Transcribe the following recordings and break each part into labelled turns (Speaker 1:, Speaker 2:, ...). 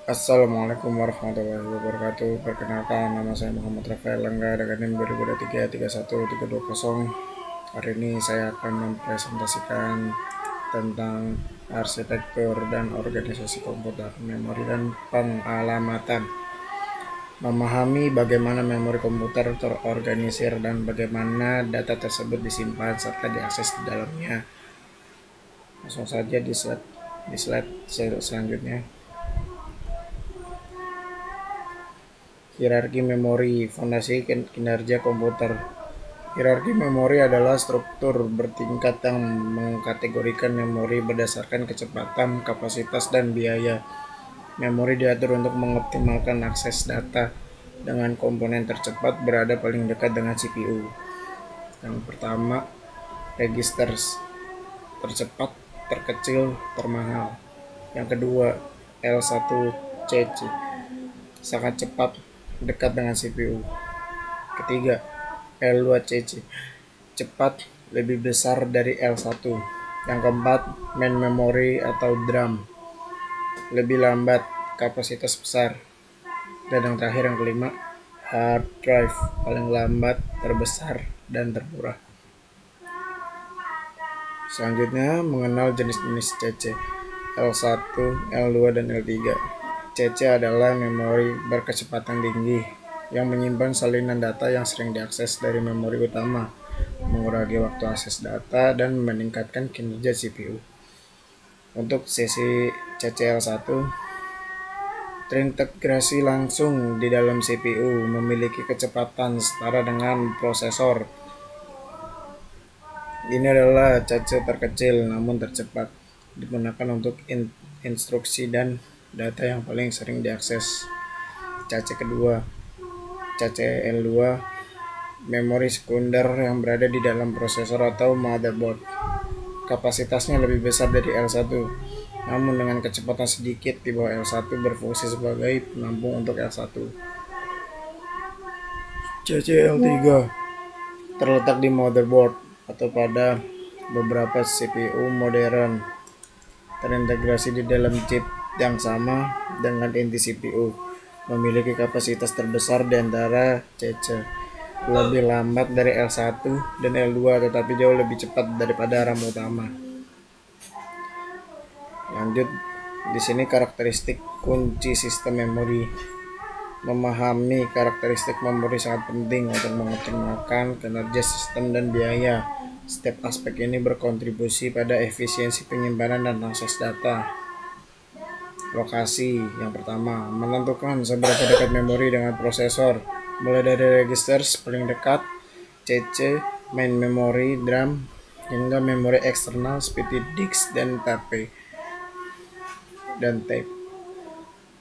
Speaker 1: Assalamualaikum warahmatullahi wabarakatuh. Perkenalkan, nama saya Muhammad Rafael Langga dengan NIM 2023 3120. Hari ini saya akan mempresentasikan tentang arsitektur dan organisasi komputer, memori dan pengalamatan. Memahami bagaimana memori komputer terorganisir dan bagaimana data tersebut disimpan serta diakses di dalamnya. Langsung saja di slide selanjutnya. Hierarki memori, fondasi kinerja komputer. Hierarki memori adalah struktur bertingkat yang mengkategorikan memori berdasarkan kecepatan, kapasitas, dan biaya. Memori diatur untuk mengoptimalkan akses data dengan komponen tercepat berada paling dekat dengan CPU. Yang pertama, registers, tercepat, terkecil, termahal. Yang kedua, L1CC, sangat cepat, dekat dengan CPU. Ketiga, L2CC, cepat, lebih besar dari L1. Yang keempat, main memory atau DRAM, lebih lambat, kapasitas besar. Dan yang terakhir, yang kelima, hard drive, paling lambat, terbesar, dan termurah. Selanjutnya, mengenal jenis-jenis CC, L1, L2, dan L3. CC adalah memori berkecepatan tinggi yang menyimpan salinan data yang sering diakses dari memori utama, mengurangi waktu akses data, dan meningkatkan kinerja CPU. Untuk sesi CCL1, terintegrasi langsung di dalam CPU, memiliki kecepatan setara dengan prosesor. Ini adalah CC terkecil namun tercepat, digunakan untuk instruksi dan data yang paling sering diakses. CC kedua, CCL2, memori sekunder yang berada di dalam prosesor atau motherboard. Kapasitasnya lebih besar dari L1, namun dengan kecepatan sedikit di bawah L1, berfungsi sebagai penampung untuk L1. CCL3, terletak di motherboard atau pada beberapa CPU modern, terintegrasi di dalam chip yang sama dengan inti CPU, memiliki kapasitas terbesar di antara CC, lebih lambat dari L1 dan L2 tetapi jauh lebih cepat daripada RAM utama. Lanjut, di sini karakteristik kunci sistem memori. Memahami karakteristik memori sangat penting untuk mengoptimalkan kinerja sistem dan biaya. Setiap aspek ini berkontribusi pada efisiensi penyimpanan dan akses data. Lokasi yang pertama, menentukan seberapa dekat memori dengan prosesor, mulai dari registers paling dekat, CC, main memory, DRAM, hingga memori eksternal seperti disk dan tape.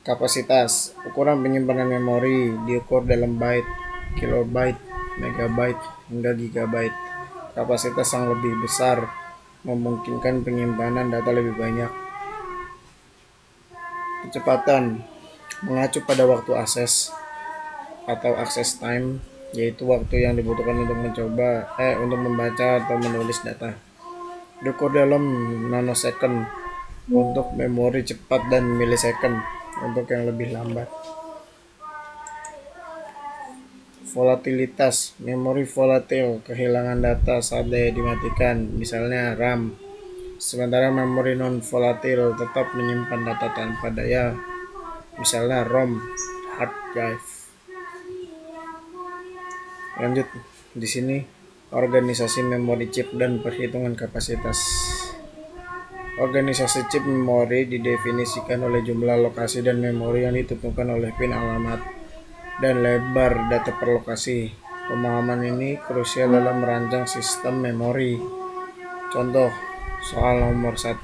Speaker 1: Kapasitas, ukuran penyimpanan memori diukur dalam byte, kilobyte, megabyte, hingga gigabyte. Kapasitas yang lebih besar memungkinkan penyimpanan data lebih banyak. Kecepatan, mengacu pada waktu akses atau access time, yaitu waktu yang dibutuhkan untuk membaca atau menulis data. Diukur dalam nanosecond untuk memori cepat dan millisecond untuk yang lebih lambat. Volatilitas, memori volatil, kehilangan data saat daya dimatikan, misalnya RAM. Sementara memori non volatil tetap menyimpan data tanpa daya, misalnya ROM, hard drive. Lanjut, di sini organisasi memori chip dan perhitungan kapasitas. Organisasi chip memori didefinisikan oleh jumlah lokasi dan memori yang ditentukan oleh pin alamat dan lebar data per lokasi. Pemahaman ini krusial dalam merancang sistem memori. Contoh, soal nomor 1,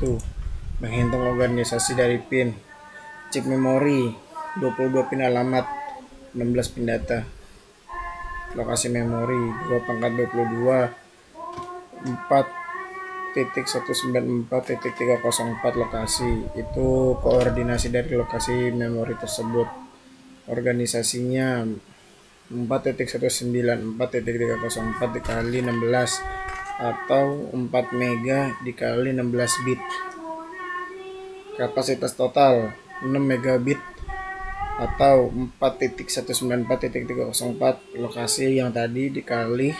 Speaker 1: menghitung organisasi dari pin. Chip memori, 22 pin alamat, 16 pin data. Lokasi memori, 2/22, 4.194.304 lokasi. Itu koordinasi dari lokasi memori tersebut. Organisasinya 4.194.304 dikali 16 atau 4 mega dikali 16 bit. Kapasitas total 6 megabit atau 4.194.304 lokasi yang tadi dikali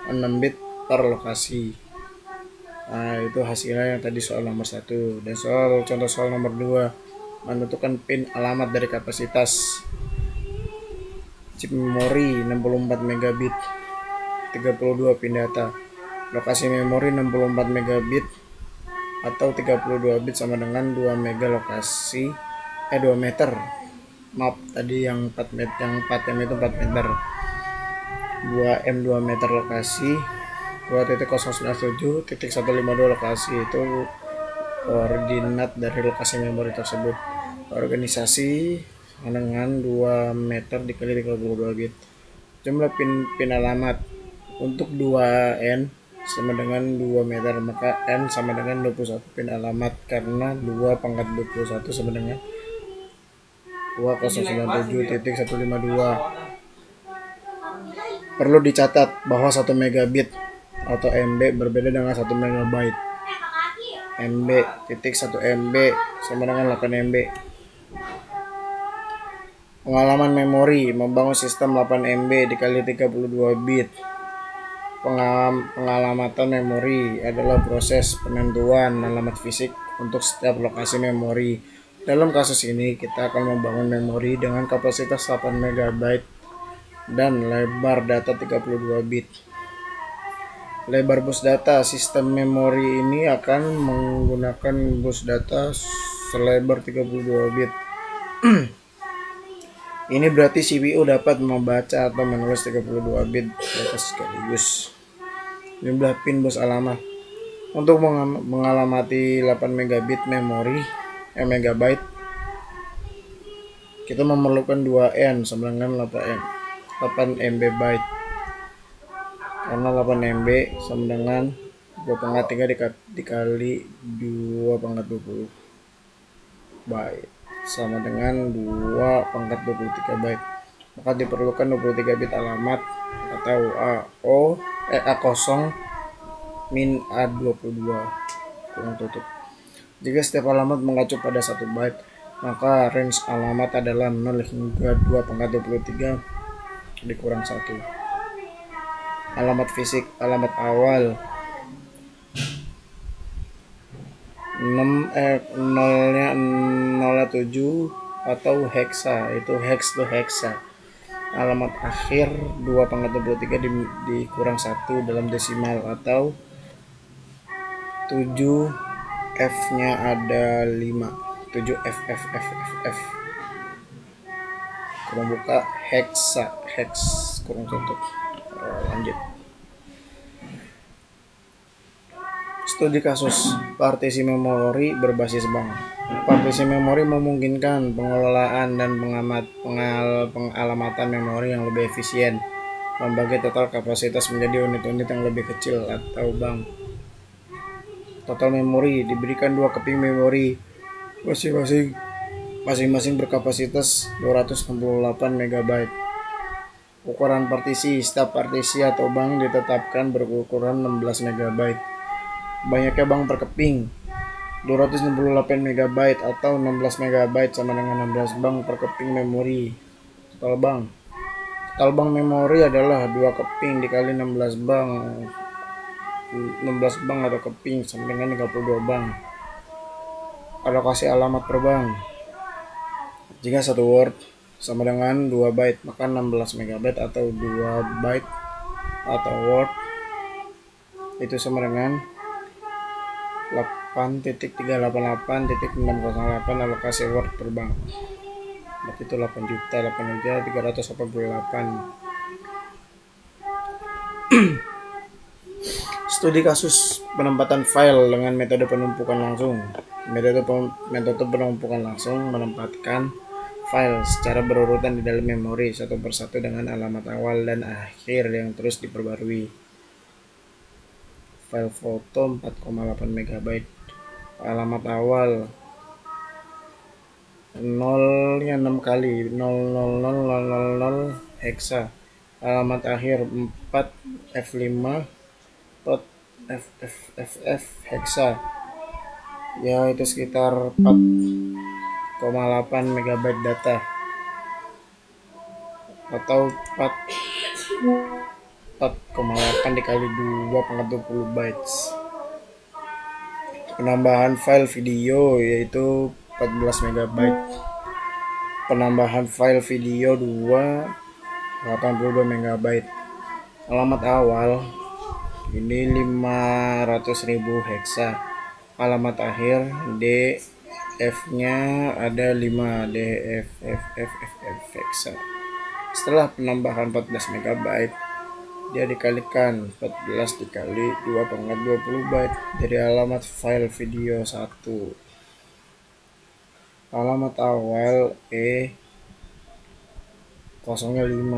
Speaker 1: 6 bit per lokasi. Nah, itu hasilnya yang tadi soal nomor 1. Dan contoh soal nomor 2, menentukan pin alamat dari kapasitas chip memori 64 megabit, 32 pin data. Lokasi memori 64 megabit atau 32 bit sama dengan 2 mega lokasi 2 meter. Maaf, tadi yang 4 meter, yang 4M itu 4 meter. 2M 2 meter lokasi 2.097.152 lokasi itu koordinat dari lokasi memori tersebut. Organisasi dengan 2 meter dikali 32 bit. Jumlah pin alamat untuk 2N sama dengan 2 meter, maka N sama dengan 21 pin alamat karena 2 pangkat 21 sama dengan 2097.152. Perlu dicatat bahwa 1 megabit atau MB berbeda dengan 1 megabyte. MB titik 1 MB sama dengan 8 MB. Pengalaman memori membangun sistem 8 MB dikali 32 bit. Pengalamatan memori adalah proses penentuan alamat fisik untuk setiap lokasi memori. Dalam kasus ini kita akan membangun memori dengan kapasitas 8 MB dan lebar data 32 bit. Lebar bus data sistem memori ini akan menggunakan bus data selebar 32 bit. Ini berarti CPU dapat membaca atau menulis 32 bit data sekaligus. Jumlah pin bus alamat untuk mengalamati 8 megabit memori megabyte, kita memerlukan 2N sama dengan 8 MB byte, karena 8 MB sama dengan 2/3 dikali 2/20 byte sama dengan 2/23 byte, maka diperlukan 23 bit alamat atau A0 min A22 kurang tutup. Jika setiap alamat mengacu pada 1 byte, maka range alamat adalah 0 hingga 2/23 dikurang 1. Alamat fisik, alamat awal 0-7 atau hexa, itu hex to hexa. Alamat akhir 2/23 dikurang 1 dalam desimal atau 7 F nya ada 5, 7 F kurang buka hexa, hex kurang tutup. Lanjut. Studi kasus partisi memori berbasis bank. Partisi memori memungkinkan pengelolaan dan pengalamatan memori yang lebih efisien, membagi total kapasitas menjadi unit-unit yang lebih kecil atau bank. Total memori diberikan 2 keping memori masing-masing berkapasitas 268 MB. Ukuran partisi, setiap partisi atau bank ditetapkan berukuran 16 MB. Banyaknya bank per keping 268 MB atau 16 MB sama dengan 16 bank per keping memori. Total bank memori adalah 2 keping dikali 16 bank atau keping sama dengan 32 bank. Alokasi alamat per bank. Jika satu word sama dengan 2 byte, maka 16 MB atau 2 byte atau word itu sama dengan 8.388.608 alokasi word per bank. Berarti itu 8.388. Studi kasus penempatan file dengan metode penumpukan langsung. Metode penumpukan langsung menempatkan file secara berurutan di dalam memori satu persatu dengan alamat awal dan akhir yang terus diperbarui. File foto 4,8 MB, alamat awal 0-nya 6 kali 00000 hexa, alamat akhir 4 F5 FFFF hexa, yaitu sekitar 4,8 MB data. atau 4,8 dikali 2 pangkat 20 bytes. Penambahan file video yaitu 14 MB. Penambahan file video 2 82 MB. Alamat awal ini 500.000 heksa. Alamat akhir DF nya ada 5 DFFFF heksa. Setelah penambahan 14 MB, dia dikalikan 14 dikali 2 pangkat 20 byte dari alamat file video 1. Alamat awal E05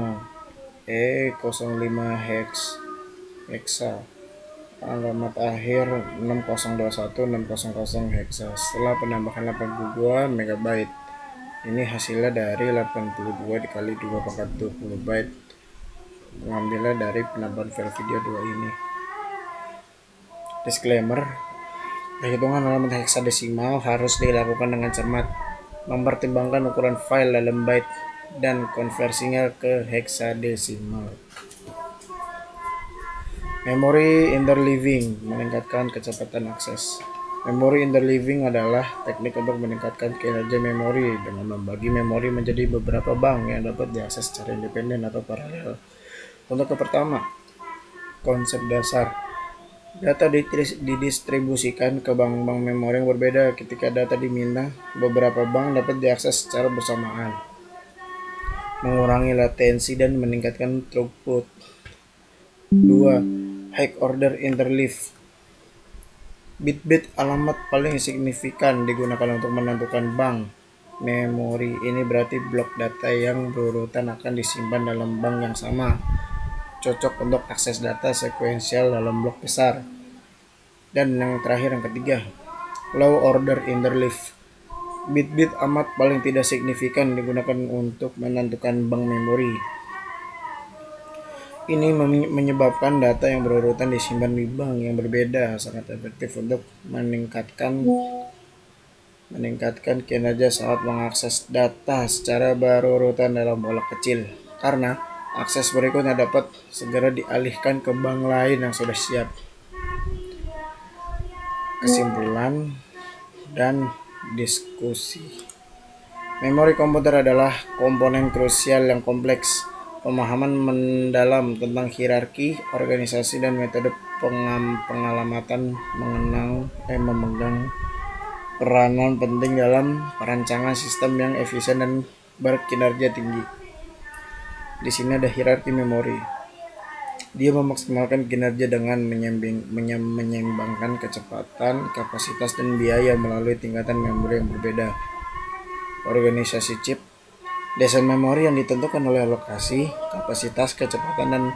Speaker 1: heksa. Alamat akhir 6021 heksa. Setelah penambahan 82 MB, ini hasilnya dari 82 dikali 2 pangkat 20 byte, mengambilnya dari penambahan file video 2 ini. Disclaimer, perhitungan alamat heksadesimal harus dilakukan dengan cermat, mempertimbangkan ukuran file dalam byte dan konversinya ke heksadesimal. Memori interleaving meningkatkan kecepatan akses. Memori interleaving adalah teknik untuk meningkatkan kinerja memori dengan membagi memori menjadi beberapa bank yang dapat diakses secara independen atau paralel. Untuk yang pertama, konsep dasar. Data didistribusikan ke bank-bank memori yang berbeda. Ketika data diminta, beberapa bank dapat diakses secara bersamaan, mengurangi latensi dan meningkatkan throughput. 2. High order interleave. Bit-bit alamat paling signifikan digunakan untuk menentukan bank memori. Ini berarti blok data yang berurutan akan disimpan dalam bank yang sama, cocok untuk akses data sekuensial dalam blok besar. Dan yang terakhir, yang ketiga, low order interleave. Bit-bit amat paling tidak signifikan digunakan untuk menentukan bank memori. Ini menyebabkan data yang berurutan disimpan di bank yang berbeda, sangat efektif untuk meningkatkan kinerja saat mengakses data secara berurutan dalam blok kecil, karena akses berikutnya dapat segera dialihkan ke bank lain yang sudah siap. Kesimpulan dan diskusi. Memori komputer adalah komponen krusial yang kompleks. Pemahaman mendalam tentang hierarki, organisasi, dan metode pengalamatan memegang peranan penting dalam perancangan sistem yang efisien dan berkinerja tinggi. Di sini ada hierarki memori. Dia memaksimalkan kinerja dengan menyeimbangkan kecepatan, kapasitas, dan biaya melalui tingkatan memori yang berbeda. Organisasi chip. Desain memori yang ditentukan oleh lokasi, kapasitas, kecepatan, dan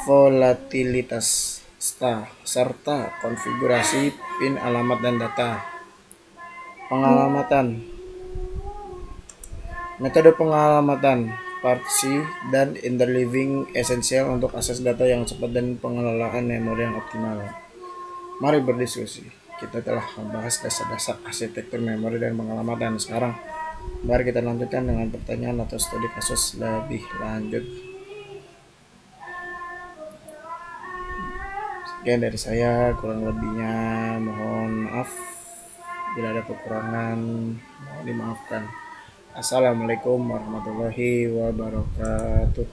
Speaker 1: volatilitas serta konfigurasi pin, alamat, dan data. Pengalamatan. Metode pengalamatan partisi dan interleaving esensial untuk akses data yang cepat dan pengelolaan memori yang optimal. Mari berdiskusi. Kita telah membahas dasar-dasar arsitektur memori dan pengalamatan. Sekarang mari kita lanjutkan dengan pertanyaan atau studi kasus lebih lanjut. Sekian dari saya, kurang lebihnya mohon maaf. Bila ada kekurangan, mohon dimaafkan. Assalamualaikum warahmatullahi wabarakatuh.